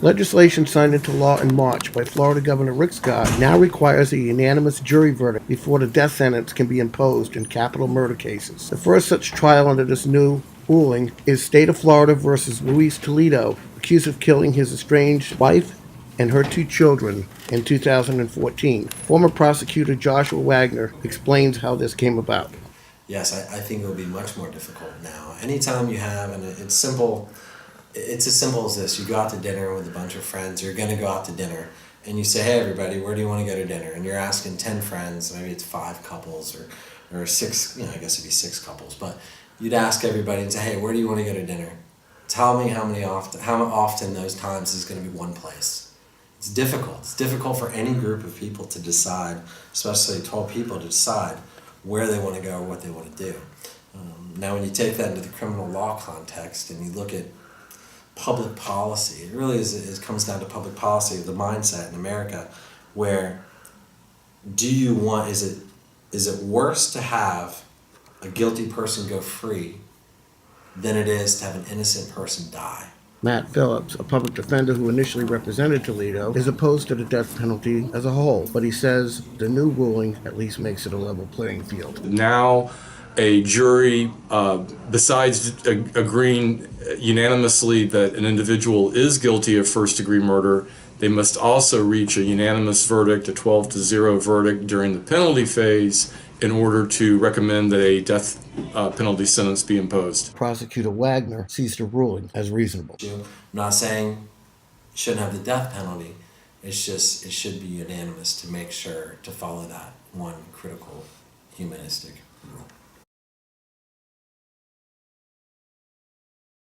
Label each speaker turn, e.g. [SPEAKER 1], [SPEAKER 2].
[SPEAKER 1] Legislation signed into law in March by Florida Governor Rick Scott now requires a unanimous jury verdict before the death sentence can be imposed in capital murder cases. The first such trial under this new ruling is State of Florida versus Luis Toledo, accused of killing his estranged wife and her two children in 2014. Former prosecutor Joshua Wagner explains how this came about.
[SPEAKER 2] Yes, I think it will be much more difficult now. Anytime you have, and it's simple, it's as simple as this. You go out to dinner with a bunch of friends, you're going to go out to dinner, and you say, hey, everybody, where do you want to go to dinner? And you're asking 10 friends, maybe it's 5 couples or 6, I guess it'd be 6 couples, but you'd ask everybody and say, hey, where do you want to go to dinner? Tell me how often those times is going to be one place. It's difficult. It's difficult for any group of people to decide, especially 12 people to decide where they want to go or what they want to do. Now, when you take that into the criminal law context and you look at public policy, it really comes down to public policy, the mindset in America, where is it worse to have a guilty person go free than it is to have an innocent person die?
[SPEAKER 1] Matt Phillips, a public defender who initially represented Toledo, is opposed to the death penalty as a whole, but he says the new ruling at least makes it a level playing field.
[SPEAKER 3] Now, a jury, besides agreeing unanimously that an individual is guilty of first-degree murder, they must also reach a unanimous verdict, a 12-0 verdict during the penalty phase, in order to recommend that a death penalty sentence be imposed.
[SPEAKER 1] Prosecutor Wagner sees the ruling as reasonable.
[SPEAKER 2] I'm not saying you shouldn't have the death penalty. It's just it should be unanimous to make sure to follow that one critical humanistic rule.